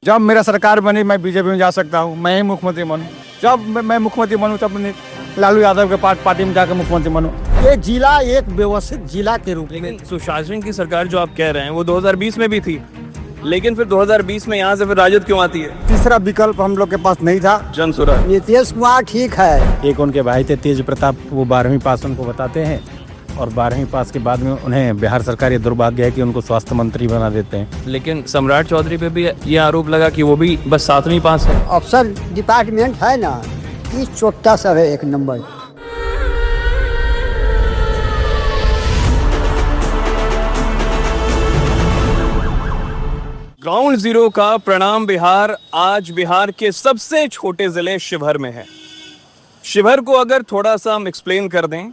जब मेरा सरकार बनी मैं बीजेपी में जा सकता हूँ, मैं ही मुख्यमंत्री बनूँ। जब मैं मुख्यमंत्री बनूँ तब लालू यादव के पार्टी में जाकर मुख्यमंत्री बनूँ। ये जिला एक व्यवस्थित जिला के रूप में। लेकिन सुशासन की सरकार जो आप कह रहे हैं वो 2020 में भी थी, लेकिन फिर 2020 में यहाँ से फिर राजद क्यों आती है? तीसरा विकल्प हम लोग के पास नहीं था। जनसुराज। नीतीश कुमार ठीक है। एक उनके भाई थे तेज प्रताप, वो 12वीं पास उनको बताते हैं और 12वीं पास के बाद में उन्हें बिहार सरकार ये दुर्भाग्य है कि उनको स्वास्थ्य मंत्री बना देते हैं। लेकिन सम्राट चौधरी पे भी ये आरोप लगा कि वो भी बस 7वीं पास है। अफसर डिपार्टमेंट है ना, ये छोटा सा है एक नंबर। ग्राउंड जीरो का प्रणाम बिहार आज बिहार के सबसे छोटे जिले शिवहर में है। शिवहर को अगर थोड़ा सा हम एक्सप्लेन कर दें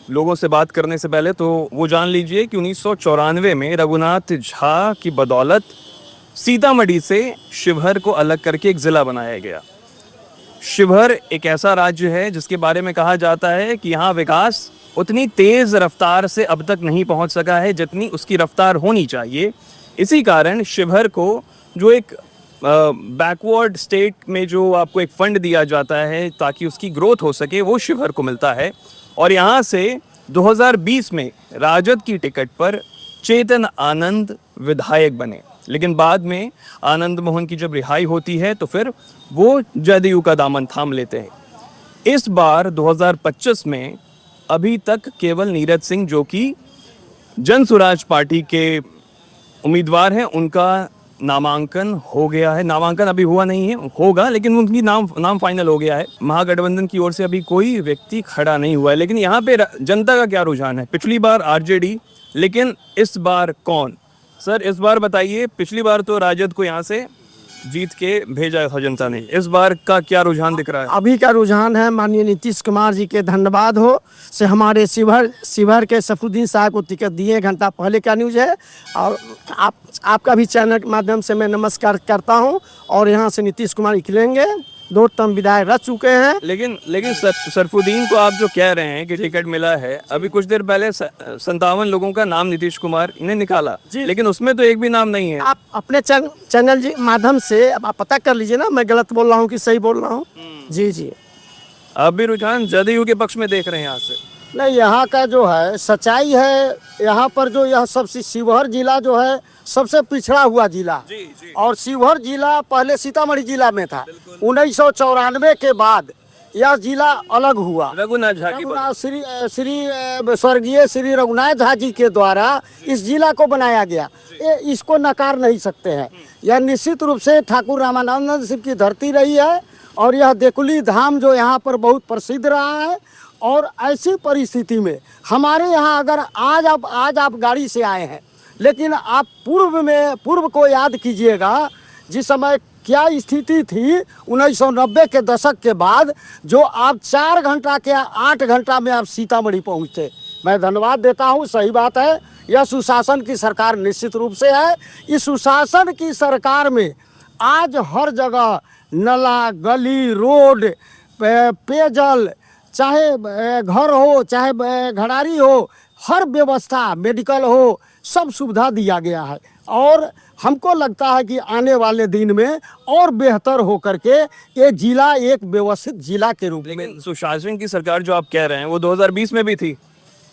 लोगों से बात करने से पहले, तो वो जान लीजिए कि 1994 में रघुनाथ झा की बदौलत सीतामढ़ी से शिवहर को अलग करके एक ज़िला बनाया गया। शिवहर एक ऐसा राज्य है जिसके बारे में कहा जाता है कि यहाँ विकास उतनी तेज़ रफ्तार से अब तक नहीं पहुँच सका है जितनी उसकी रफ्तार होनी चाहिए। इसी कारण शिवहर को जो एक बैकवर्ड स्टेट में जो आपको एक फंड दिया जाता है ताकि उसकी ग्रोथ हो सके, वो शिवहर को मिलता है। और यहाँ से 2020 में राजद की टिकट पर चेतन आनंद विधायक बने, लेकिन बाद में आनंद मोहन की जब रिहाई होती है तो फिर वो जदयू का दामन थाम लेते हैं। इस बार 2025 में अभी तक केवल नीरज सिंह जो कि जनसुराज पार्टी के उम्मीदवार हैं, उनका नामांकन हो गया है। नामांकन अभी हुआ नहीं है, होगा, लेकिन उनकी नाम फाइनल हो गया है। महागठबंधन की ओर से अभी कोई व्यक्ति खड़ा नहीं हुआ है। लेकिन यहाँ पे जनता का क्या रुझान है? पिछली बार आरजेडी, लेकिन इस बार कौन? सर इस बार बताइए। पिछली बार तो राजद को यहाँ से जीत के भेजा था जनता ने, इस बार का क्या रुझान दिख रहा है? अभी का रुझान है माननीय नीतीश कुमार जी के धन्यवाद हो से हमारे शिवहर के सफरुद्दीन साहब को टिकट दिए। एक घंटा पहले का न्यूज़ है और आपका भी चैनल के माध्यम से मैं नमस्कार करता हूं। और यहां से नीतीश कुमार निकलेंगे, 2 टर्म विधायक रह चुके हैं। लेकिन सरफुद्दीन को आप जो कह रहे हैं कि टिकट मिला है, अभी कुछ देर पहले 57 लोगों का नाम नीतीश कुमार ने निकाला, लेकिन उसमें तो एक भी नाम नहीं है। आप अपने चैनल माध्यम से आप पता कर लीजिए ना, मैं गलत बोल रहा हूँ कि सही बोल रहा हूँ। जी आप भी रुझान जदयू के पक्ष में देख रहे हैं यहाँ से? नहीं, यहाँ का जो है सच्चाई है, यहाँ पर जो यह सबसे शिवहर जिला जो है सबसे पिछड़ा हुआ जिला। जी। और शिवहर जिला पहले सीतामढ़ी जिला में था। 1994 के बाद यह जिला अलग हुआ। रघुनाथ झा की स्वर्गीय श्री रघुनाथ झा जी के द्वारा इस जिला को बनाया गया। इसको नकार नहीं सकते हैं। यह निश्चित रूप से ठाकुर रामानंद सिंह की धरती रही है और यह देकुली धाम जो यहाँ पर बहुत प्रसिद्ध रहा है। और ऐसी परिस्थिति में हमारे यहाँ अगर आज आप गाड़ी से आए हैं, लेकिन आप पूर्व को याद कीजिएगा जिस समय क्या स्थिति थी 1990 के दशक के बाद, जो आप 4 घंटा के 8 घंटा में आप सीतामढ़ी पहुँचते। मैं धन्यवाद देता हूँ, सही बात है, यह सुशासन की सरकार निश्चित रूप से है। इस सुशासन की सरकार में आज हर जगह नाला, गली, रोड, पेयजल, चाहे घर हो चाहे घड़ारी हो, हर व्यवस्था, मेडिकल हो, सब सुविधा दिया गया है। और हमको लगता है कि आने वाले दिन में और बेहतर हो करके ये जिला एक व्यवस्थित जिला के रूप में। सुशासन की सरकार जो आप कह रहे हैं वो 2020 में भी थी,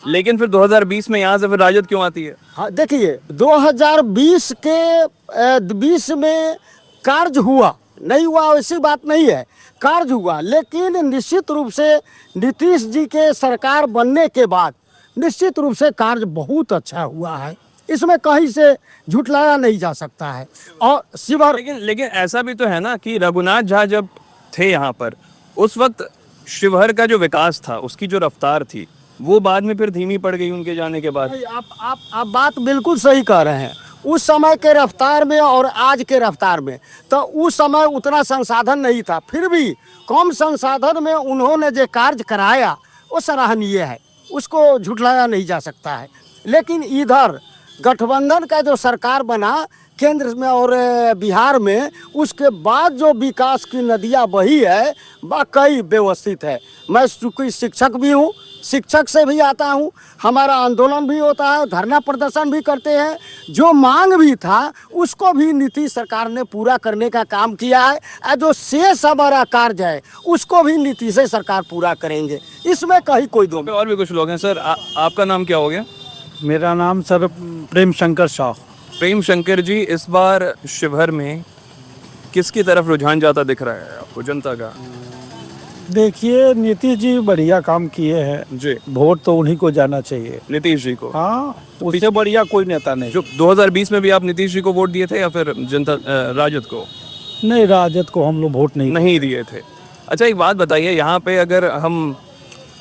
लेकिन फिर 2020 में यहाँ से फिर राजद क्यों आती है? हाँ, देखिए 2020 में कार्य हुआ नहीं हुआ वैसी बात नहीं है, कार्य हुआ, लेकिन निश्चित रूप से नीतीश जी के सरकार बनने के बाद निश्चित रूप से कार्य बहुत अच्छा हुआ है। इसमें कहीं से झुठलाया नहीं जा सकता है। और शिवहर लेकिन ऐसा भी तो है ना कि रघुनाथ झा जब थे यहाँ पर, उस वक्त शिवहर का जो विकास था, उसकी जो रफ्तार थी, वो बाद में फिर धीमी पड़ गई उनके जाने के बाद। आप बात बिल्कुल सही कह रहे हैं। उस समय के रफ्तार में और आज के रफ्तार में, तो उस समय उतना संसाधन नहीं था, फिर भी कम संसाधन में उन्होंने जो कार्य कराया वो सराहनीय है, उसको झुठलाया नहीं जा सकता है। लेकिन इधर गठबंधन का जो सरकार बना केंद्र में और बिहार में, उसके बाद जो विकास की नदियाँ बही है वाकई व्यवस्थित है। मैं चूँकि शिक्षक भी हूँ, शिक्षक से भी आता हूँ, हमारा आंदोलन भी होता है, धरना प्रदर्शन भी करते हैं। जो मांग भी था उसको भी नीतीश सरकार ने पूरा करने का काम किया है, और जो शेष हमारा कार्य है उसको भी नीतीश सरकार पूरा करेंगे, इसमें कहीं कोई दो। और भी कुछ लोग हैं सर। आपका नाम क्या हो गया? मेरा नाम सर प्रेम शंकर शाह। प्रेम शंकर जी, इस बार शिवहर में किसकी तरफ रुझान जाता दिख रहा है आपको, जनता का? देखिए, नीतीश जी बढ़िया काम किए हैं जी, वोट तो उन्हीं को जाना चाहिए। नीतीश जी को। हाँ, उससे बढ़िया कोई नेता नहीं। जो 2020 में भी आप नीतीश जी को वोट दिए थे या फिर जनता राजद को? नहीं, राजद को हम लोग वोट नहीं दिए थे। अच्छा, एक बात बताइए, यहाँ पे अगर हम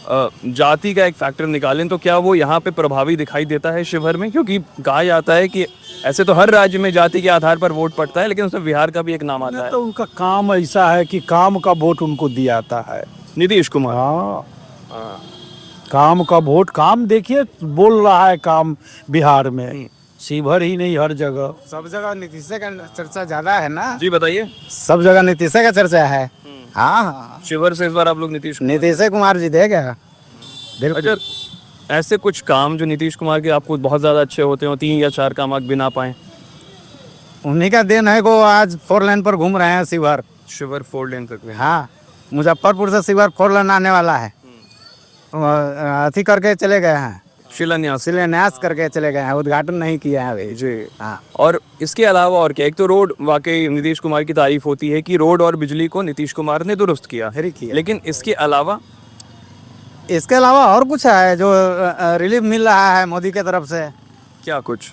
जाति का एक फैक्टर निकालें तो क्या वो यहाँ पे प्रभावी दिखाई देता है शिवहर में? क्योंकि कहा जाता है कि ऐसे तो हर राज्य में जाति के आधार पर वोट पड़ता है, लेकिन उसमें बिहार का भी एक नाम आता है। तो उनका काम ऐसा है कि काम का वोट उनको दिया जाता है। नीतीश कुमार। हाँ, काम का वोट, काम देखिए बोल रहा है काम बिहार में, शिवहर ही नहीं हर जगह। सब जगह नीतीश का चर्चा ज्यादा है ना। जी बताइए। सब जगह नीतीश का चर्चा है। हाँ हाँ, शिवहर से इस बार आप लोग नीतीश कुमार जी देगा। अच्छा, ऐसे कुछ काम जो नीतीश कुमार के आपको बहुत ज्यादा अच्छे होते हो, 3 या 4 काम आप गिना पाए? उन्हीं का दिन है को आज 4 लेन पर घूम रहे हैं शिवहर। शिवहर 4 लेन तक। हाँ, मुजफ्फरपुर से शिवहर 4 लेन आने वाला है। अथी करके चले गए हैं, शिलान्यास करके चले गए हैं, उद्घाटन नहीं किया है अभी। जी हाँ, और इसके अलावा और क्या? एक तो रोड, वाकई नीतीश कुमार की तारीफ होती है कि रोड और बिजली को नीतीश कुमार ने दुरुस्त किया, लेकिन इसके अलावा और कुछ है जो रिलीफ मिल रहा है मोदी के तरफ से? क्या कुछ?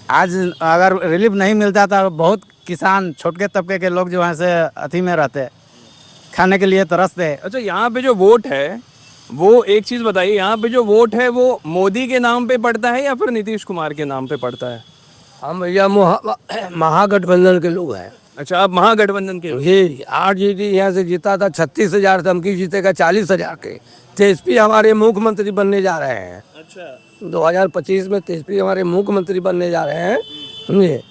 आज अगर रिलीफ नहीं मिलता तो बहुत किसान, छोटे तबके के लोग जो हैं से अथी में रहते, खाने के लिए तरसते। अच्छा, यहाँ पे जो वोट है वो, एक चीज बताइए, यहाँ पे जो वोट है वो मोदी के नाम पे पड़ता है या फिर नीतीश कुमार के नाम पे पड़ता है? हम भैया महागठबंधन के लोग हैं। अच्छा, आप महागठबंधन के? ये आरजेडी यहाँ से जीता था 36,000, धमकी जीतेगा 40,000 के। तेजस्वी हमारे मुख्यमंत्री बनने जा रहे हैं। अच्छा, 2025 में तेजस्वी हमारे मुख्यमंत्री बनने जा रहे हैं, समझे।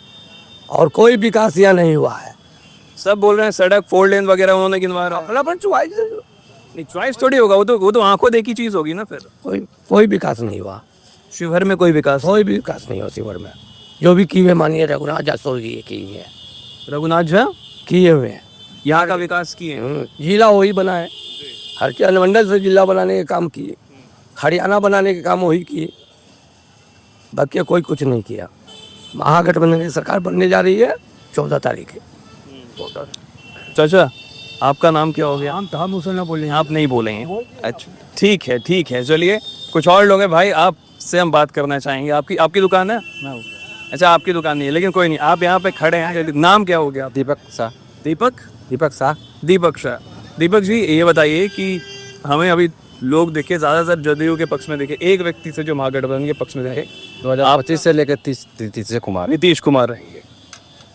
और कोई विकास यहाँ नहीं हुआ है। सब बोल रहे हैं सड़क 4 लेन वगैरह उन्होंने गिनवा रहा। अपना अपन चुवाई, नहीं, चॉइस थोड़ी होगा, वो तो आंखों देखी चीज होगी ना। फिर कोई विकास नहीं हुआ शिवहर में, कोई विकास नहीं हुआ शिवहर में। जो भी किए मानिए रघुनाथ जासोल जी किए हैं, रघुनाथ झा किए हुए हैं, यहाँ का विकास किए। जिला वही बना है, हर अनुमंडल से जिला बनाने के काम किए, हरियाणा बनाने के काम वही किए, बाकी कोई कुछ नहीं किया। महागठबंधन की सरकार बनने जा रही है 14 तारीख है। चाचा, आपका नाम क्या हो गया? हम उसे ना बोलें। आप नहीं बोलेंगे? अच्छा, ठीक है, चलिए। कुछ और लोग हैं भाई, आपसे हम बात करना चाहेंगे। आपकी दुकान है? अच्छा, आपकी दुकान नहीं है, लेकिन कोई नहीं, आप यहाँ पे खड़े हैं। नाम क्या हो गया? दीपक शाह। दीपक शाह। दीपक जी, ये बताइए कि हमें अभी लोग देखे ज़्यादातर जदयू के पक्ष में देखे, एक व्यक्ति से जो महागठबंधन के पक्ष में देखे 2025 से लेकर 30 कुमार, नीतीश कुमार रहेंगे।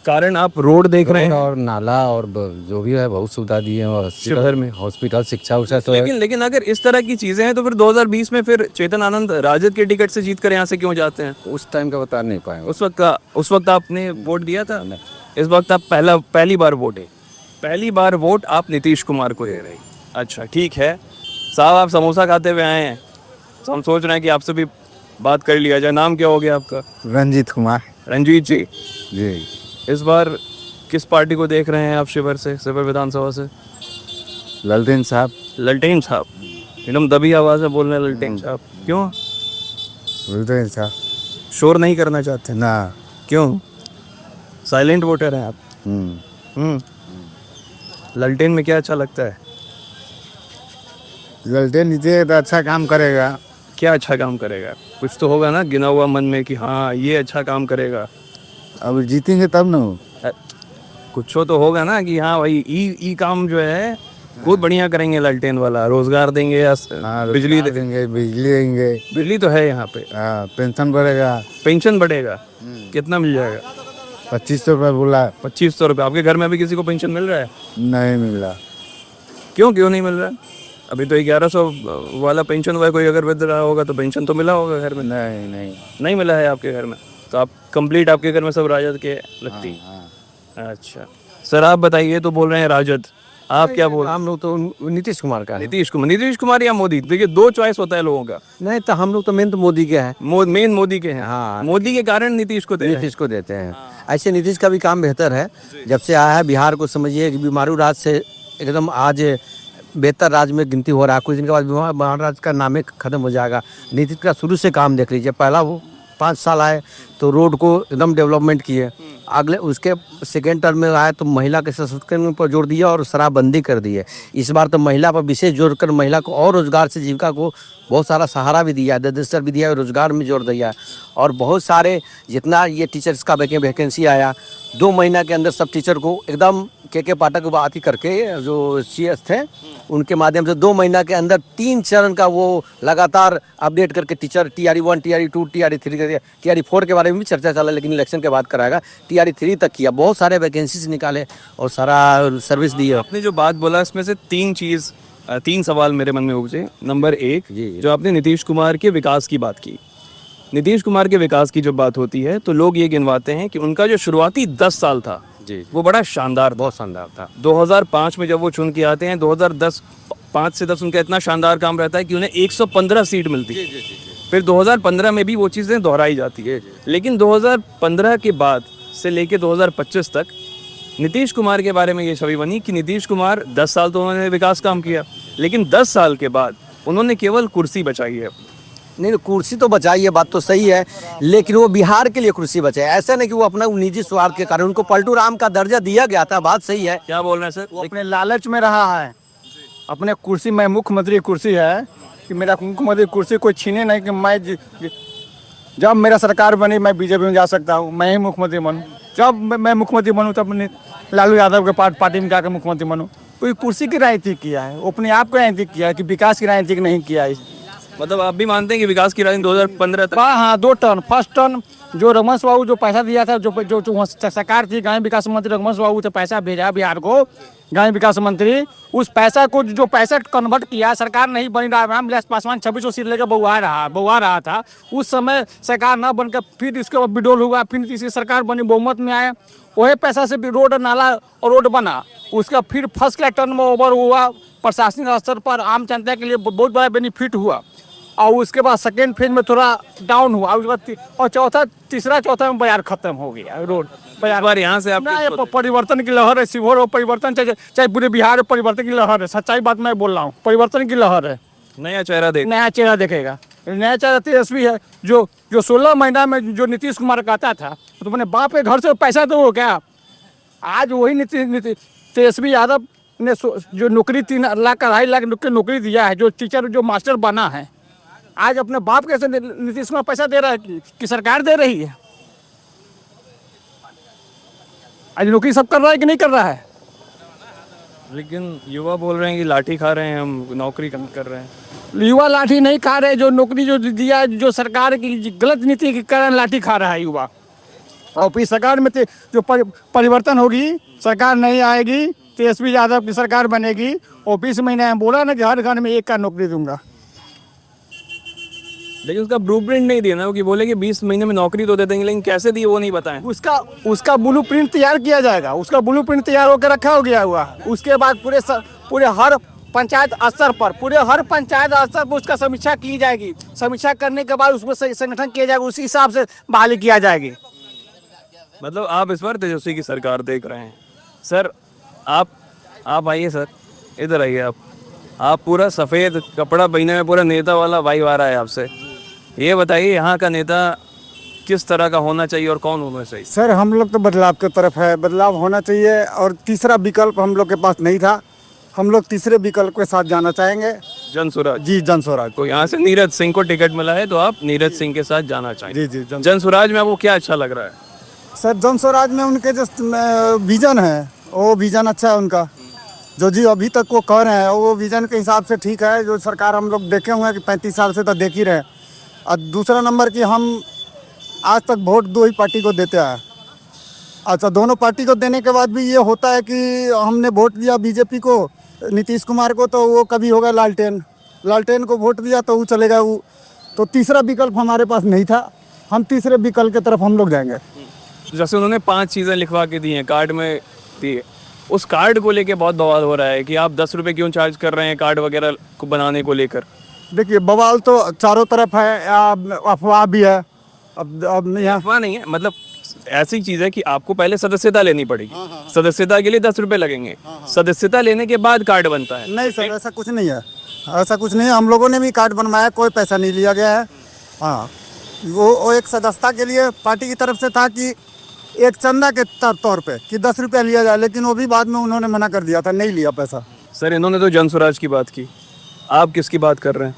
कारण आप रोड देख रहे हैं और नाला और जो भी है बहुत सुविधा दी है शिवहर में, हॉस्पिटल, शिक्षा उक्षा तो लेकिन अगर इस तरह की चीजें हैं तो फिर 2020 में फिर चेतन आनंद राजद के टिकट से जीत कर यहाँ से क्यों जाते हैं? उस टाइम का बता नहीं पाए। उस वक्त आपने वोट दिया था? इस वक्त आप पहली बार वोट आप नीतीश कुमार को दे रहे हैं। अच्छा, ठीक है साहब, आप समोसा खाते हुए आए हैं तो हम सोच रहे हैं कि आपसे भी बात कर लिया जाए। नाम क्या हो गया आपका? रंजीत कुमार। रंजीत जी, जी, इस बार किस पार्टी को देख रहे हैं आप शिवहर विधानसभा से? ललटेन साहब। ललटेन साहब, एकदम दबी आवाज़ में बोल रहे हैं ललटेन साहब। क्यों? ललटेन साहब शोर नहीं करना चाहते ना। क्यों? साइलेंट वोटर हैं आप? ललटेन में क्या अच्छा लगता है? ललटेन नीचे तो अच्छा काम करेगा। क्या अच्छा काम करेगा? कुछ तो होगा ना गिना हुआ मन में कि हाँ ये अच्छा काम करेगा। अब जीतेंगे तब ना। कुछ तो होगा ना कि हाँ भाई ई काम जो है बहुत बढ़िया करेंगे, ललटेन वाला रोजगार देंगे या बिजली देंगे। बिजली तो है यहाँ पे। पेंशन बढ़ेगा। कितना मिल जाएगा? 2500 रुपये बोला। 2500 रुपये। आपके घर में अभी किसी को पेंशन मिल रहा है? नहीं मिल रहा। क्यों नहीं मिल रहा? अभी तो 1100 वाला पेंशन हुआ है, कोई अगर विद रहा होगा तो पेंशन तो मिला होगा घर में। नहीं मिला है आपके घर में, तो आप कंप्लीट आपके घर में सब राजद के लगती। अच्छा सर, आप बताइए, तो बोल रहे हैं राजद, आप क्या बोल हम लोग तो नीतीश कुमार का है। नीतीश कुमार या मोदी? देखिए, दो चॉइस होता है लोगों का। नहीं तो हम लोग तो मेन तो मोदी के हैं। मेन मोदी के हैं। हाँ। मोदी के कारण नीतीश को दे रहे हैं। नीतीश को देते हैं। ऐसे नीतीश का भी काम बेहतर है। जब से आया है बिहार को समझिए कि बीमारू राज से एकदम आज बेहतर राज्य में गिनती हो रहा है। कुछ दिन के बाद बीमारू राज का नाम खत्म हो जाएगा। नीतीश का शुरू से काम देख लीजिए, पहला वो 5 साल आए तो रोड को एकदम डेवलपमेंट किए। अगले उसके सेकेंड टर्म में आए तो महिला के सशक्तिकरण पर जोर दिया और शराबबंदी कर दी है। इस बार तो महिला पर विशेष जोर कर महिला को और रोजगार से जीविका को बहुत सारा सहारा भी दिया है, दस्तर भी दिया है, रोजगार में जोर दिया है। और बहुत सारे जितना ये टीचर्स का वैकेंसी आया 2 महीना के अंदर सब टीचर को एकदम के पाठक बात ही करके जो CS थे उनके माध्यम से 2 महीना के अंदर 3 चरण का वो लगातार अपडेट करके teacher TRE1, TRE2, TRE3, TRE4 के बारे में भी चर्चा चला, लेकिन इलेक्शन के बाद कराएगा। TRE3 तक किया, बहुत सारे वैकेंसीज निकाले और सारा सर्विस दी है। आपने जो बात बोला इसमें से 3 सवाल मेरे मन में उपजे। नंबर 1, जो आपने नीतीश कुमार के विकास की बात की, नीतीश कुमार के विकास की जो बात होती है तो लोग ये गिनवाते हैं कि उनका जो शुरुआती 10 साल था जी, वो बड़ा शानदार, बहुत शानदार था। 2005 में जब वो चुन के आते हैं, 5 से 10 उनका इतना शानदार काम रहता है कि उन्हें 115 सीट मिलती है। फिर 2015 में भी वो चीज़ें दोहराई जाती है। लेकिन 2015 के बाद से लेके 2025 तक नीतीश कुमार के बारे में ये छवि बनी कि नीतीश कुमार 10 साल तो उन्होंने विकास काम किया, लेकिन 10 साल के बाद उन्होंने केवल कुर्सी बचाई है। नहीं, कुर्सी तो बचाई है, बात तो सही है, लेकिन वो बिहार के लिए कुर्सी बचाए। ऐसा नहीं कि वो अपना निजी स्वार्थ के कारण, उनको पलटू राम का दर्जा दिया गया था, बात सही है। क्या बोल रहे हैं सर? वो अपने लालच में रहा है, अपने कुर्सी में मुख्यमंत्री कुर्सी है कि मेरा मुख्यमंत्री कुर्सी कोई छीने नहीं कि मैं जब मेरा सरकार बनी मैं बीजेपी में जा सकता हूँ, मैं ही मुख्यमंत्री बनूँ। जब मैं मुख्यमंत्री बनूँ तब लालू यादव के पार्टी में जाकर मुख्यमंत्री बनूँ। कोई कुर्सी की राजनीति किया है, वो अपने आप की राजनीति किया है कि विकास की राजनीति नहीं किया है। मतलब आप भी मानते हैं कि विकास की राजनीति 2015 तक? हाँ, 2 टर्न। फर्स्ट टर्न जो रघुवंश बाबू जो पैसा दिया था, जो सरकार थी, ग्रामीण विकास मंत्री रघुवंश बाबू से पैसा भेजा बिहार को, ग्रामीण विकास मंत्री, उस पैसा को जो पैसा कन्वर्ट किया, सरकार नहीं बनी, रामविलास पासवान 2600 सीट लेकर बउआ रहा था। उस समय सरकार ना बनकर फिर इसके बाद विड्रॉल हुआ, फिर तीसरी सरकार बनी, बहुमत में आए, वही पैसा से भी रोड नाला और रोड बना। उसका फिर फर्स्ट क्लास टर्न में ओवर हुआ, प्रशासनिक स्तर पर आम जनता के लिए बहुत बड़ा बेनिफिट हुआ। और उसके बाद सेकेंड फेज में थोड़ा डाउन हुआ, उसके बाद और तीसरा में बाजार खत्म हो गया रोड। बार यहाँ से आप परिवर्तन की लहर है, शिवहर और परिवर्तन, चाहे पूरे बिहार में परिवर्तन की लहर है। सच्चाई बात मैं बोल रहा हूँ, परिवर्तन की लहर है। नया चेहरा देखेगा, नया चेहरा तेजस्वी है। जो 16 महीना में जो नीतीश कुमार कहता था तो अपने बाप के घर से पैसा दो क्या? आज वही तेजस्वी यादव ने जो नौकरी 3 लाख 2.5 लाख की नौकरी दिया है, जो टीचर जो मास्टर बना है, आज अपने बाप कैसे नीतीश कुमार पैसा दे रहा है कि सरकार दे रही है? आज नौकरी सब कर रहा है कि नहीं कर रहा है? लेकिन युवा बोल रहे हैं कि लाठी खा रहे हैं, हम नौकरी कम कर रहे हैं। युवा लाठी नहीं खा रहे, जो नौकरी जो दिया, जो सरकार की गलत नीति के कारण लाठी खा रहा है युवा। और फिर सरकार में जो परिवर्तन होगी, सरकार नहीं आएगी, तेजस्वी यादव की सरकार बनेगी। और 20 महीने में बोला ना कि हर घर में 1 का नौकरी दूंगा, लेकिन उसका ब्लूप्रिंट नहीं दिया ना, कि बोले कि 20 महीने में नौकरी तो दे देंगे, लेकिन कैसे दी वो नहीं बताएं। उसका ब्लूप्रिंट तैयार किया जाएगा, उसका ब्लूप्रिंट तैयार होकर रखा हो गया हुआ। उसके बाद पूरे हर पंचायत स्तर पर उसका समीक्षा की जाएगी। समीक्षा करने के बाद उसमें संगठन किया जाएगा, उसी हिसाब से बहाली किया जाएगी। मतलब आप इस बार तेजस्वी की सरकार देख रहे हैं। सर आप आइए सर, इधर आइए आप पूरा सफ़ेद कपड़ा पहने में पूरा नेता वाला वाइब आ रहा है आपसे। ये बताइए यहाँ का नेता किस तरह का होना चाहिए और कौन होना चाहिए? सर हम लोग तो बदलाव की तरफ है, बदलाव होना चाहिए। और तीसरा विकल्प हम लोग के पास नहीं था, हम लोग तीसरे विकल्प के साथ जाना चाहेंगे। जनसुराज? जी, जनसुराज। तो यहाँ से नीरज सिंह को टिकट मिला है तो आप नीरज सिंह के साथ जाना चाहेंगे? जी, जनसुराज में आपको क्या अच्छा लग रहा है? सर जनसुराज में उनके जो विजन है, वो विजन अच्छा है उनका। जो अभी तक वो कह रहे हैं वो विजन के हिसाब से ठीक है। जो सरकार हम लोग देखे हुए हैं कि 35 साल से तो देख ही रहे। और दूसरा नंबर कि हम आज तक वोट 2 ही पार्टी को देते हैं। अच्छा, दोनों पार्टी को देने के बाद भी ये होता है कि हमने वोट दिया बीजेपी को, नीतीश कुमार को, तो वो कभी होगा लालटेन को वोट दिया तो वो चलेगा वो। तो तीसरा विकल्प हमारे पास नहीं था, हम तीसरे विकल्प की तरफ हम लोग जाएंगे। जैसे उन्होंने 5 चीज़ें लिखवा के दी हैं, कार्ड में दी है, उस कार्ड को लेके बहुत बवाल हो रहा है कि आप 10 रुपए क्यों चार्ज कर रहे हैं कार्ड वगैरह को बनाने को लेकर। देखिए बवाल तो चारों तरफ है, अफवाह भी है। अब यहाँ अफवाह नहीं है, मतलब ऐसी चीज है कि आपको पहले सदस्यता लेनी पड़ेगी। सदस्यता के लिए 10 रुपए लगेंगे। सदस्यता लेने के बाद कार्ड बनता है। नहीं सर, ऐसा कुछ नहीं है, ऐसा कुछ नहीं है। हम लोगों ने भी कार्ड बनवाया, कोई पैसा नहीं लिया गया है। हाँ, वो एक सदस्यता के लिए पार्टी की तरफ से था कि एक चंदा के तौर पे कि 10 रुपया लिया जाए, लेकिन वो भी बाद में उन्होंने मना कर दिया था, नहीं लिया पैसा। सर इन्होंने तो जन स्वराज की बात की, आप किसकी बात कर रहे हैं?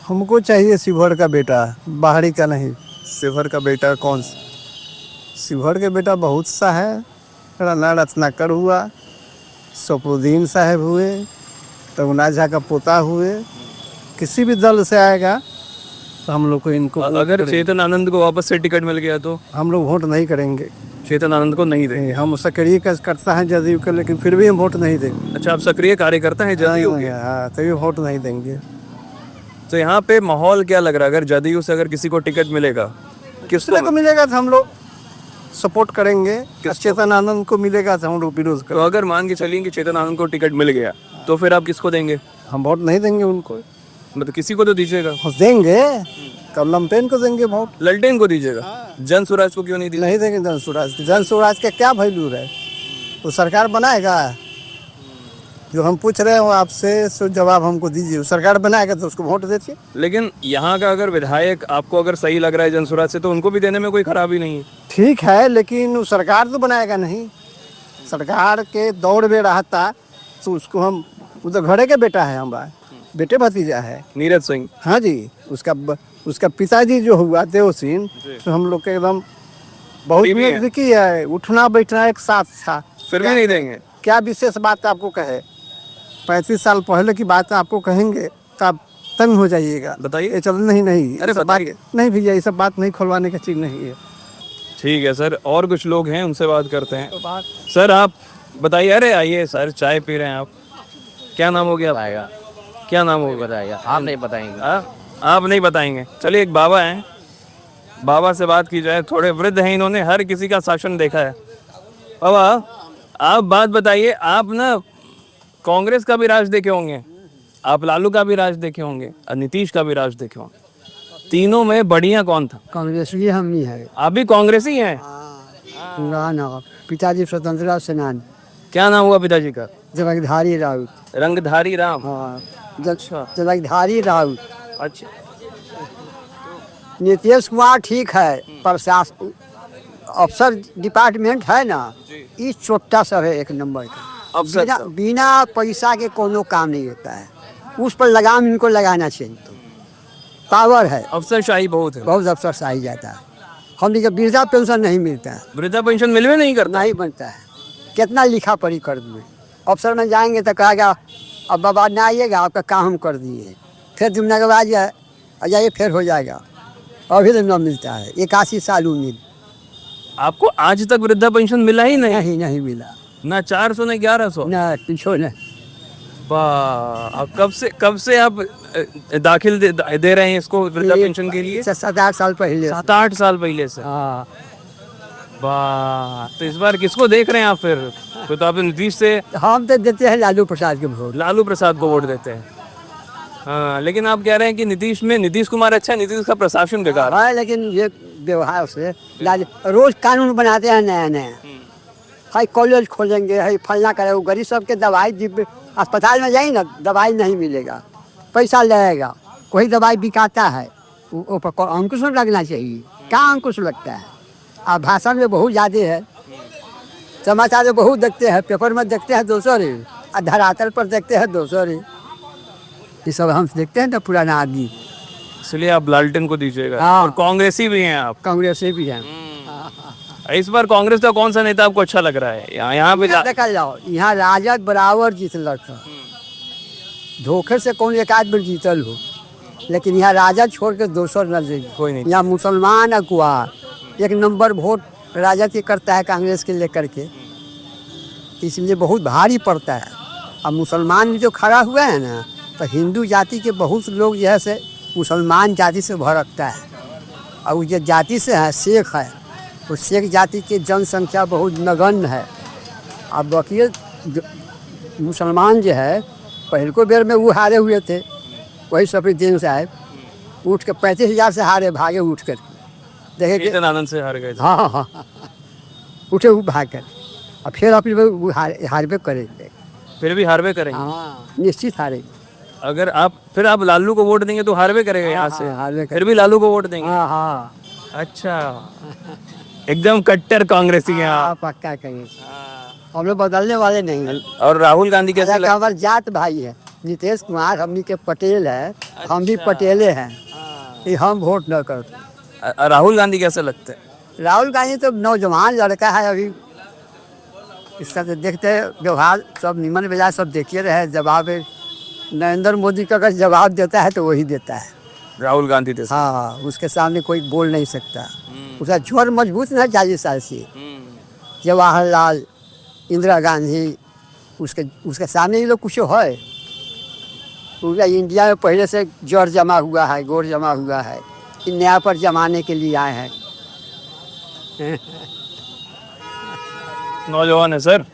हमको चाहिए शिवहर का बेटा, बाहरी का नहीं। शिवहर का बेटा कौन सा? शिवहर के बेटा बहुत सा है। राणा रत्नाकर हुआ, सफरुद्दीन साहब हुए, रघुनाथ झा का पोता हुए, किसी भी दल से आएगा तो हम लोग को इनको अगर चेतन आनंद को वापस से टिकट मिल गया तो हम लोग वोट नहीं करेंगे। चेतन आनंद को नहीं देंगे। हम सक्रिय करता है जदयू का, लेकिन फिर भी हम वोट नहीं देंगे। अच्छा, आप सक्रिय कार्यकर्ता हैं जदयू के? हाँ, तभी वोट नहीं देंगे। तो यहाँ पे माहौल क्या लग रहा है? अगर जदयू से अगर किसी को टिकट मिलेगा, किसको मिलेगा तो हम लोग सपोर्ट करेंगे। चेतन आनंद को मिलेगा तो हम लोग विरोध तो करेंगे। अगर मान के चलिए कि चेतन आनंद को टिकट मिल गया तो फिर आप किसको देंगे? हम वोट नहीं देंगे उनको, मतलब किसी को तो दीजिएगा। देंगे कब लंपेन को देंगे वोट, ललटेन को दीजिएगा। जन स्वराज को क्यों नहीं दीजिएगा? नहीं देंगे जन स्वराज। जन स्वराज का क्या वैल्यू है? वो सरकार बनाएगा। जो हम पूछ रहे हो आपसे, सो जवाब हमको दीजिए। वो सरकार बनाएगा तो उसको वोट देते। लेकिन यहाँ का अगर विधायक आपको अगर सही लग रहा है जन स्वराज से, तो उनको भी देने में कोई खराबी नहीं है। ठीक है, लेकिन वो सरकार तो बनाएगा नहीं। सरकार के दौड़ में रहता तो उसको हम, वो तो घरे के बेटा है, हमारा बेटे भतीजा है नीरज सिंह। हाँ जी, उसका पिताजी जो हुआ देव सिंह, तो हम लोग के एकदम बहुत प्रेमी है। नजदीकी है। उठना बैठना एक साथ था। फिर भी नहीं देंगे? क्या विशेष बात आपको कहे? 35 साल पहले की बात आपको कहेंगे तो आप तंग हो जाइएगा। बताइए। ये चल नहीं अरे ये सब बात बताइए। नहीं भैया, ये सब बात नहीं खुलवाने का चीज नहीं है। ठीक है सर, और कुछ लोग हैं उनसे बात करते हैं। सर आप बताइए। अरे आइए सर, चाय पी रहे हैं आप। क्या नाम हो गया? आएगा क्या नाम हो गया? बताएगा, आप नहीं बताएंगे। आप नहीं बताएंगे? चलिए, एक बाबा हैं, बाबा से बात की जाए। थोड़े वृद्ध हैं, इन्होंने हर किसी का शासन देखा है। बाबा आप बात बताइए, आप ना कांग्रेस का भी राज देखे होंगे, आप लालू का भी राज देखे होंगे और नीतीश का भी राज देखे होंगे। तीनों में बढ़िया कौन था? कांग्रेस भी हम ही है। आप भी कांग्रेसी हैं? पिताजी स्वतंत्रता सेनानी क्या नाम हुआ पिताजी का? जगधारी राउत। रंगधारी राम। हाँ, जगधारी राउत। अच्छा, नीतीश कुमार ठीक है, प्रशासन अफसर डिपार्टमेंट है ना, ये छोटा सब है, एक नंबर का। अफसर बिना पैसा के कोनो काम नहीं होता है। उस पर लगाम इनको लगाना चाहिए। तो पावर है, अफसरशाही बहुत है। बहुत अफसरशाही जाता है। हम लोग वृद्धा पेंशन नहीं मिलता है, वृद्धा पेंशन मिलवे नहीं करता। नहीं बनता है। कितना लिखा पढ़ी कर दिए। अफसर में जाएंगे तो कहेगा अब बाबा ना आइएगा, आपका काम हम कर दिए। फिर जुम्मन के बाद आ जाइए, फिर हो जाएगा। अभी तो न मिलता है, 81 साल उम्र। आपको आज तक वृद्धा पेंशन मिला ही नहीं? नहीं मिला ना 400 ना 1100? ना, पीछो न। वाह, अब कब से आप दाखिल दे रहे हैं इसको वृद्धा पेंशन के लिए? 7-8 साल पहले। 7-8 साल पहले से। हाँ, वाह, तो इस बार किसको देख रहे हैं आप फिर? तो आप नीतीश से? हम तो देते हैं लालू प्रसाद के वोट। लालू प्रसाद को वोट देते हैं। हाँ, लेकिन आप कह रहे हैं कि नीतीश कुमार अच्छा है, नीतीश का प्रशासन बेकार है। हाँ, लेकिन ये व्यवहार से रोज कानून बनाते हैं नया नया। हाई कॉलेज खोलेंगे, हाई फलना करेगा। गरीब सबके दवाई अस्पताल में जाएंगे ना, दवाई नहीं मिलेगा, पैसा लगेगा। कोई दवाई बिकाता है, वो पर अंकुश लगना चाहिए। क्या अंकुश लगता है? आप भाषण में बहुत ज़्यादा है, समाचार में बहुत देखते हैं, पेपर में देखते हैं 200 रे, और धरातल पर देखते हैं 200 रे। ये सब हम देखते हैं ना, पुराना आदमी। इसलिए आप लालटेन को दीजिएगा। हाँ। और कांग्रेसी भी हैं आप? कांग्रेस से भी हैं। इस बार कांग्रेस का कौन सा नेता आपको अच्छा लग रहा है? यहाँ पे देखा जाओ, यहाँ राजद बराबर जीतल था। धोखे से कौन एक आध बार जीतल हो, लेकिन यहाँ राजद छोड़ के 200 न दे। कोई नहीं। यहाँ मुसलमान अगुआ एक नंबर वोट राजद के करता है कांग्रेस के लेकर के, इसलिए बहुत भारी पड़ता है। अब मुसलमान जो खड़ा हुआ है ना, तो हिंदू जाति के बहुत लोग जो है से मुसलमान जाति से भड़कता है। और वो जो जाति से है, शेख है, तो शेख जाति की जनसंख्या बहुत नगण्य है। अब बाकी मुसलमान जो है पहले को बेर में वो हारे हुए थे, वही सफीउद्दीन साहब उठ के 35,000 से हारे, भागे उठ कर, देखे कि जीतन आनंद से हार गए थे। हाँ हाँ हाँ उठे वो भाग कर, अब फिर अपनी वो हारबे करेंगे। फिर भी हारवे करेंगे। हाँ निश्चित हारेंगे। अगर आप फिर आप लालू को वोट देंगे तो हारवे करेगा यहाँ से। हारवे फिर भी लालू को वोट देंगे। हाँ हाँ अच्छा, एकदम कट्टर कांग्रेसी हैं आप। हाँ, पक्का करेंगे। हम लोग बदलने वाले नहीं हैं। और राहुल गांधी कैसे हालांकि हमारे जात भाई है, नीतीश कुमार हमनी के पटेल है, हम भी पटेले हैं, ये हम वोट न करते। राहुल गांधी कैसे लगते हैं? राहुल गांधी तो नौजवान लड़का है अभी, इसका तो देखते हैं व्यवहार सब निमन बेजा सब देखिए रहे। जवाब नरेंद्र मोदी का अगर जवाब देता है तो वही देता है। राहुल गांधी थे। हाँ उसके सामने कोई बोल नहीं सकता, उसका जोर मजबूत ना 40 साल से। जवाहरलाल, इंदिरा गांधी, उसके सामने ये लोग कुछ है। पूरा इंडिया में पहले से जोर जमा हुआ है, गोर जमा हुआ है, कि नया पर जमाने के लिए आए हैं। नौजवान है सर।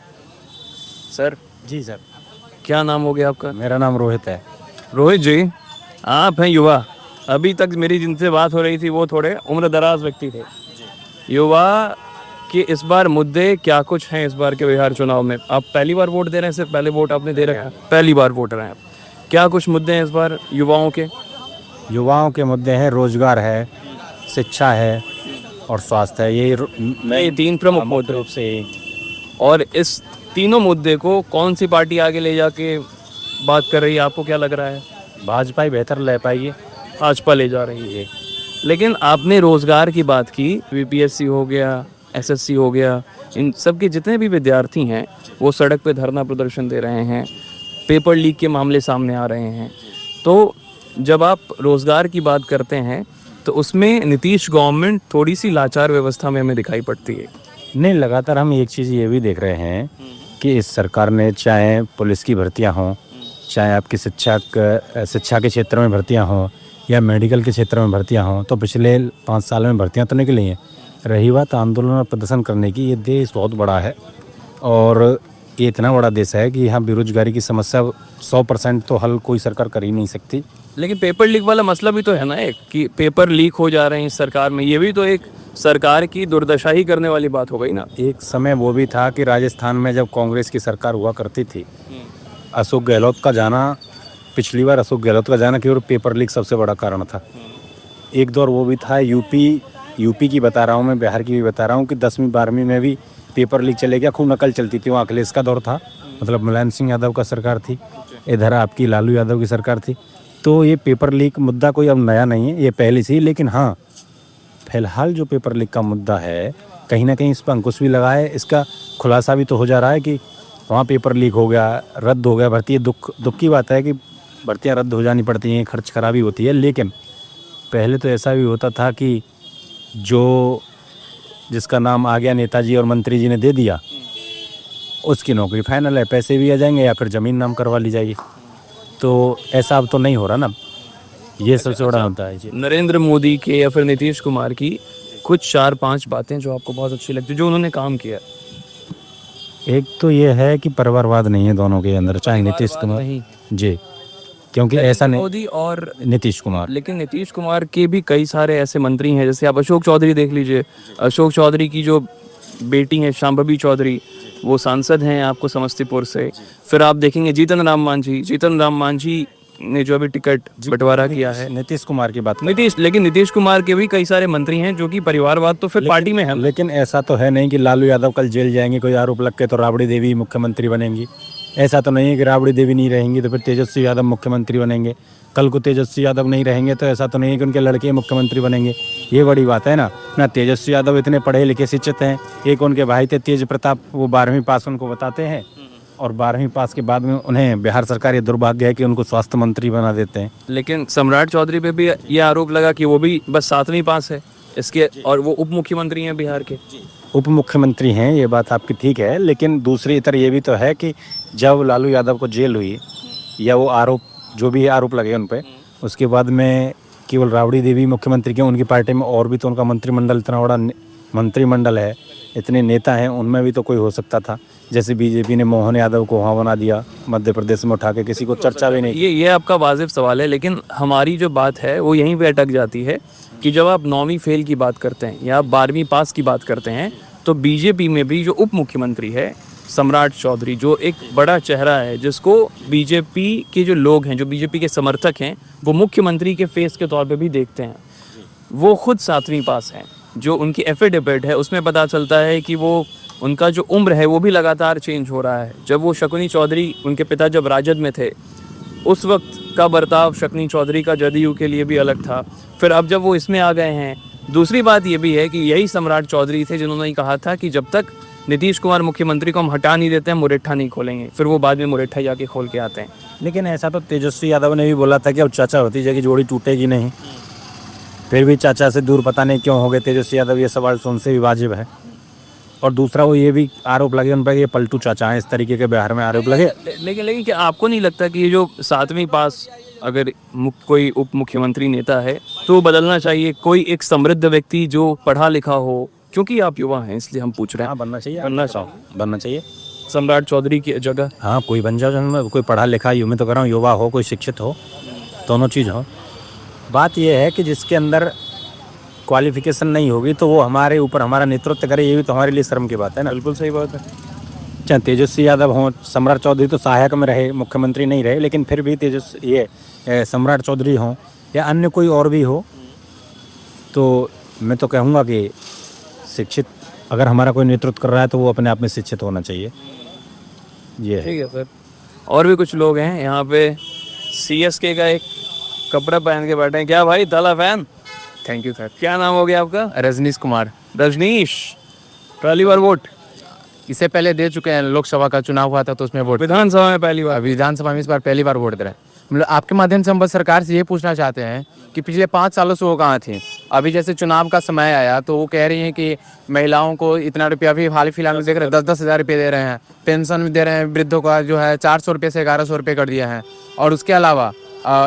सर जी सर, क्या नाम हो गया आपका? मेरा नाम रोहित है। रोहित जी, आप हैं युवा। अभी तक मेरी जिनसे बात हो रही थी वो थोड़े उम्र दराज व्यक्ति थे। युवा कि इस बार मुद्दे क्या कुछ हैं इस बार के बिहार चुनाव में? आप पहली बार वोट दे रहे हैं, सिर्फ पहले वोट आपने दे रखा है, पहली बार वोटर हैं आप। क्या कुछ मुद्दे हैं इस बार युवाओं के? युवाओं के मुद्दे हैं, रोजगार है, शिक्षा है और स्वास्थ्य है। ये तीन प्रमुख मुद्दे रूप से। और इस तीनों मुद्दे को कौन सी पार्टी आगे ले जाके बात कर रही है, आपको क्या लग रहा है? भाजपा ही बेहतर ले पाएगी। भाजपा ले जा रही है। लेकिन आपने रोजगार की बात की, बीपीएससी हो गया, एसएससी हो गया, इन सब के जितने भी विद्यार्थी हैं वो सड़क पे धरना प्रदर्शन दे रहे हैं, पेपर लीक के मामले सामने आ रहे हैं। तो जब आप रोजगार की बात करते हैं तो उसमें नीतीश गवर्नमेंट थोड़ी सी लाचार व्यवस्था में हमें दिखाई पड़ती है। नहीं, लगातार हम एक चीज़ ये भी देख रहे हैं कि इस सरकार ने चाहे पुलिस की भर्तियां हों, चाहे आपकी शिक्षा के क्षेत्र में भर्तियां हों या मेडिकल के क्षेत्र में भर्तियां हों, तो पिछले 5 साल में भर्तियां तो निकली हैं। रही बात आंदोलन और प्रदर्शन करने की, ये देश बहुत बड़ा है और ये इतना बड़ा देश है कि यहाँ बेरोजगारी की समस्या 100% तो हल कोई सरकार कर ही नहीं सकती। लेकिन पेपर लीक वाला मसला भी तो है ना, एक कि पेपर लीक हो जा रहे हैं इस सरकार में, ये भी तो एक सरकार की दुर्दशा ही करने वाली बात हो गई ना। एक समय वो भी था कि राजस्थान में जब कांग्रेस की सरकार हुआ करती थी, अशोक गहलोत का जाना, पिछली बार अशोक गहलोत का जाना केवल पेपर लीक सबसे बड़ा कारण था। एक दौर वो भी था, यूपी की बता रहा हूँ मैं, बिहार की भी बता रहा हूँ कि 10वीं 12वीं में भी पेपर लीक चले गया, खूब नकल चलती थी। वहाँ अखिलेश का दौर था, मतलब मुलायम सिंह यादव का सरकार थी, इधर आपकी लालू यादव की सरकार थी। तो ये पेपर लीक मुद्दा कोई अब नया नहीं है, ये पहले से ही। लेकिन हाँ, फिलहाल जो पेपर लीक का मुद्दा है, कहीं ना कहीं इस पर अंकुश भी लगा है। इसका खुलासा भी तो हो जा रहा है कि वहाँ पेपर लीक हो गया, रद्द हो गया भर्ती। दुख की बात है कि भर्तियाँ रद्द हो जानी पड़ती हैं, खर्च खराबी होती है। लेकिन पहले तो ऐसा भी होता था कि जिसका नाम आ गया नेताजी और मंत्री जी ने दे दिया, उसकी नौकरी फाइनल है, पैसे भी आ जाएंगे या फिर ज़मीन नाम करवा ली जाएगी। तो ऐसा अब तो नहीं हो रहा ना, ये सबसे बड़ा होता है जी। नरेंद्र मोदी के या फिर नीतीश कुमार की कुछ 4-5 बातें जो आपको बहुत अच्छी लगती है, जो उन्होंने काम किया? एक तो ये है कि परिवारवाद नहीं है दोनों के अंदर, चाहे नीतीश कुमार जी, क्योंकि ऐसा नहीं, मोदी और नीतीश कुमार। लेकिन नीतीश कुमार के भी कई सारे ऐसे मंत्री हैं, जैसे आप अशोक चौधरी देख लीजिए। अशोक चौधरी की जो बेटी हैं शांभवी चौधरी, वो सांसद हैं आपको समस्तीपुर से। फिर आप देखेंगे जीतन राम मांझी ने जो अभी टिकट बंटवारा किया है। नीतीश कुमार की बात, लेकिन नीतीश कुमार के भी कई सारे मंत्री हैं जो कि परिवारवाद तो फिर पार्टी में है। लेकिन ऐसा तो है नहीं कि लालू यादव कल जेल जाएंगे, कोई आरोप लग के तो राबड़ी देवी मुख्यमंत्री बनेंगी। ऐसा तो नहीं है कि राबड़ी देवी नहीं रहेंगी तो फिर तेजस्वी यादव मुख्यमंत्री बनेंगे। कल को तेजस्वी यादव नहीं रहेंगे तो ऐसा तो नहीं है कि उनके लड़के मुख्यमंत्री बनेंगे। ये बड़ी बात है ना तेजस्वी यादव इतने पढ़े लिखे शिक्षित हैं। एक उनके भाई थे तेज प्रताप, वो 12वीं पास उनको बताते हैं, और 12वीं पास के बाद में उन्हें बिहार सरकार ये दुर्भाग्य है कि उनको स्वास्थ्य मंत्री बना देते हैं। लेकिन सम्राट चौधरी पे भी ये आरोप लगा कि वो भी बस 7वीं पास है इसके, और वो उप मुख्यमंत्री हैं बिहार के। उप मुख्यमंत्री हैं, ये बात आपकी ठीक है। लेकिन दूसरी तरह ये भी तो है कि जब लालू यादव को जेल हुई या वो आरोप जो भी आरोप लगे उन पे, उसके बाद में केवल राबड़ी देवी मुख्यमंत्री क्यों, उनकी पार्टी में और भी तो उनका मंत्रिमंडल, इतना बड़ा मंत्रिमंडल है इतने नेता हैं उनमें भी तो कोई हो सकता था। जैसे बीजेपी ने मोहन यादव को वहाँ बना दिया, मध्य प्रदेश में उठा के किसी को चर्चा भी नहीं। ये आपका वाजिब सवाल है, लेकिन हमारी जो बात है वो यहीं पे अटक जाती है कि जब आप 9वीं फेल की बात करते हैं या 12वीं पास की बात करते हैं, तो बीजेपी में भी जो उप मुख्यमंत्री है सम्राट चौधरी, जो एक बड़ा चेहरा है जिसको बीजेपी के जो लोग हैं, जो बीजेपी के समर्थक हैं, वो मुख्यमंत्री के फेस के तौर पे भी देखते हैं, वो खुद 7वीं पास हैं। जो उनकी एफिडेविट है उसमें पता चलता है कि वो उनका जो उम्र है वो भी लगातार चेंज हो रहा है। जब वो शकुनी चौधरी, उनके पिता जब राजद में थे, उस वक्त का बर्ताव शकुनी चौधरी का जदयू के लिए भी अलग था। फिर अब जब वो इसमें आ गए हैं, दूसरी बात ये भी है कि यही सम्राट चौधरी थे जिन्होंने कहा था कि जब तक नीतीश कुमार मुख्यमंत्री को हम हटा नहीं देते हैं मुरेठा नहीं खोलेंगे। फिर वो बाद में मुरेठा जाके खोल के आते हैं। लेकिन ऐसा तो तेजस्वी यादव ने भी बोला था कि अब चाचा भतीजे की जोड़ी टूटेगी नहीं। फिर भी चाचा से दूर पता नहीं क्यों हो गए तेजस्वी यादव, ये सवाल तो उनसे भी वाजिब है। और दूसरा वो ये भी आरोप लगे उन पर ये पलटू चाचा हैं, इस तरीके के बिहार में आरोप लगे। लेकिन क्या आपको नहीं लगता कि ये जो 7वीं पास अगर कोई उप मुख्यमंत्री नेता है तो बदलना चाहिए? कोई एक समृद्ध व्यक्ति जो पढ़ा लिखा हो, क्योंकि आप युवा हैं इसलिए हम पूछ रहे हैं। हाँ, बनना चाहिए, बनना चाहिए सम्राट चौधरी की जगह। हाँ, कोई बन जाओ, जिनमें कोई पढ़ा लिखा, यूँ मैं तो कर रहा हूँ, युवा हो, कोई शिक्षित हो, दोनों चीज़ हो। बात यह है कि जिसके अंदर क्वालिफिकेशन नहीं होगी तो वो हमारे ऊपर हमारा नेतृत्व करे, ये भी तो हमारे लिए शर्म की बात है ना। बिल्कुल सही बात है। चाहे तेजस्वी यादव हों, सम्राट चौधरी तो सहायक में रहे, मुख्यमंत्री नहीं रहे, लेकिन फिर भी सम्राट चौधरी हों या अन्य कोई और भी हो, तो मैं तो कहूँगा कि शिक्षित अगर हमारा कोई नेतृत्व कर रहा है तो वो अपने आप में शिक्षित होना चाहिए। ये है। ठीक है सर। और भी कुछ लोग हैं यहाँ पे। CSK का एक कपड़ा पहन के बैठे हैं। क्या भाई, ताला फैन? Thank you sir. क्या नाम हो गया आपका? रजनीश कुमार। रजनीश, पहली बार वोट? इससे पहले दे चुके हैं, लोकसभा का चुनाव हुआ था तो उसमें वोट। विधानसभा में पहली बार? विधानसभा में इस बार पहली बार वोट दे रहे हैं। मतलब आपके माध्यम से हम बस सरकार से ये पूछना चाहते हैं कि पिछले 5 सालों से वो कहाँ थी? अभी जैसे चुनाव का समय आया तो वो कह रही हैं कि महिलाओं को इतना रुपया, अभी हाल फिलहाल में देख रहे हैं 10-10 हज़ार रुपये दे रहे हैं, पेंशन दे रहे हैं, वृद्धों का जो है 400 रुपये से 1100 रुपये कर दिया है। और उसके अलावा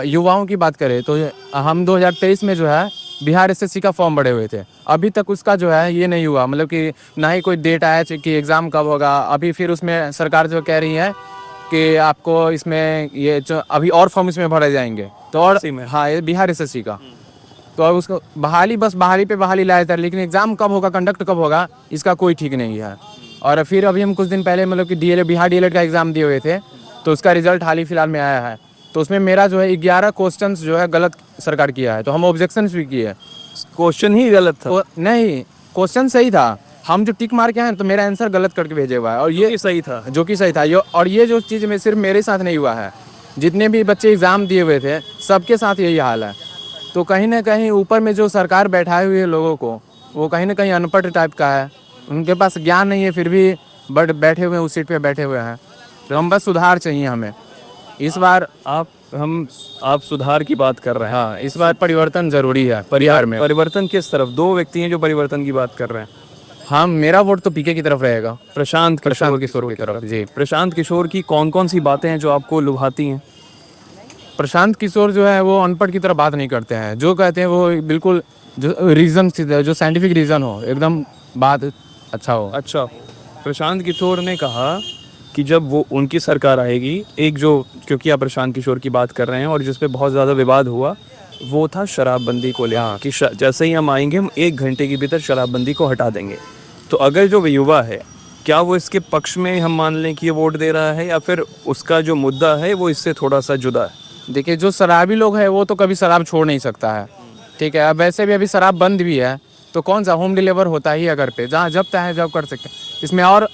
युवाओं की बात करें तो हम 2023 में जो है बिहार SSC का फॉर्म भरे हुए थे, अभी तक उसका जो है ये नहीं हुआ, मतलब कि ना ही कोई डेट आया कि एग्ज़ाम कब होगा। अभी फिर उसमें सरकार जो कह रही है कि आपको इसमें ये जो अभी और फॉर्म इसमें भरे जाएंगे, तो और हाँ, ये बिहार SSC का, तो अब उसको बहाली पे बहाली लाया था, लेकिन एग्ज़ाम कब होगा, कंडक्ट कब होगा, इसका कोई ठीक नहीं है। और फिर अभी हम कुछ दिन पहले मतलब कि बिहार DLED का एग्ज़ाम दिए हुए थे, तो उसका रिजल्ट हाल ही फिलहाल में आया है, तो उसमें मेरा जो है 11 क्वेश्चंस जो है गलत सरकार किया है, तो हम ऑब्जेक्शंस भी किए। क्वेश्चन ही गलत था? नहीं, क्वेश्चन सही था, हम जो टिक मार के हैं तो मेरा आंसर गलत करके भेजे हुआ है, और ये सही था, जो कि सही था। और ये जो चीज़ में सिर्फ मेरे साथ नहीं हुआ है, जितने भी बच्चे एग्ज़ाम दिए हुए थे सबके साथ यही हाल है। तो कहीं ना कहीं ऊपर में जो सरकार बैठाए हुए लोगों को, वो कहीं ना कहीं अनपढ़ टाइप का है, उनके पास ज्ञान नहीं है, फिर भी बट बैठे हुए उस सीट पे बैठे हुए हैं। तो हम बस सुधार चाहिए हमें इस बार। आप सुधार की बात कर रहे हैं? हाँ, इस बार परिवर्तन जरूरी है बिहार में। परिवर्तन किस तरफ? 2 व्यक्ति हैं जो परिवर्तन की बात कर रहे हैं। हाँ, मेरा वोट तो PK की तरफ रहेगा, प्रशांत किशोर की तरफ। जी, प्रशांत किशोर की कौन कौन सी बातें हैं जो आपको लुभाती हैं? प्रशांत किशोर जो है वो अनपढ़ की तरफ बात नहीं करते हैं, जो कहते हैं वो बिल्कुल जो रीज़न जो साइंटिफिक रीज़न हो, एकदम बात अच्छा हो। अच्छा, प्रशांत किशोर ने कहा कि जब वो उनकी सरकार आएगी, एक जो, क्योंकि आप प्रशांत किशोर की बात कर रहे हैं और जिस पे बहुत ज़्यादा विवाद हुआ, वो था शराबबंदी को लेकर कि जैसे ही हम आएंगे हम 1 घंटे के भीतर शराबबंदी को हटा देंगे। तो अगर जो युवा है, क्या वो इसके पक्ष में हम मान लें कि ये वोट दे रहा है, या फिर उसका जो मुद्दा है वो इससे थोड़ा सा जुदा है? देखिए, जो शराबी लोग हैं वो तो कभी शराब छोड़ नहीं सकता है, ठीक है। अब वैसे भी अभी शराब बंद भी है, तो कौन सा होम डिलीवर होता ही है घर पे, जहाँ जब चाहे जब कर सकते हैं। इसमें और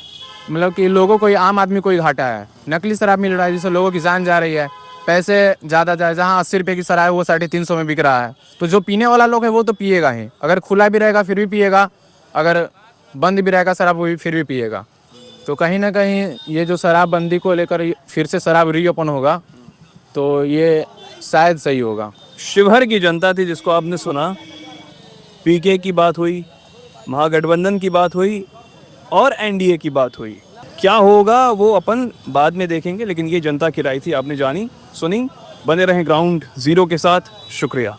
मतलब कि लोगों को, आम आदमी को ही घाटा है। नकली शराब मिल रहा है जिससे लोगों की जान जा रही है, पैसे ज़्यादा जाए, जहाँ 80 रुपये की शराब वो 350 में बिक रहा है। तो जो पीने वाला लोग है वो तो पिएगा ही, अगर खुला भी रहेगा फिर भी पिएगा, अगर बंद भी रहेगा शराब वो भी फिर भी पिएगा। तो कहीं ना कहीं ये जो शराबबंदी को लेकर फिर से शराब रीओपन होगा तो ये शायद सही होगा। शिवहर की जनता थी जिसको आपने सुना, PK की बात हुई, महागठबंधन की बात हुई और NDA की बात हुई। क्या होगा वो अपन बाद में देखेंगे, लेकिन ये जनता की राय थी, आपने जानी सुनी। बने रहें ग्राउंड ज़ीरो के साथ। शुक्रिया।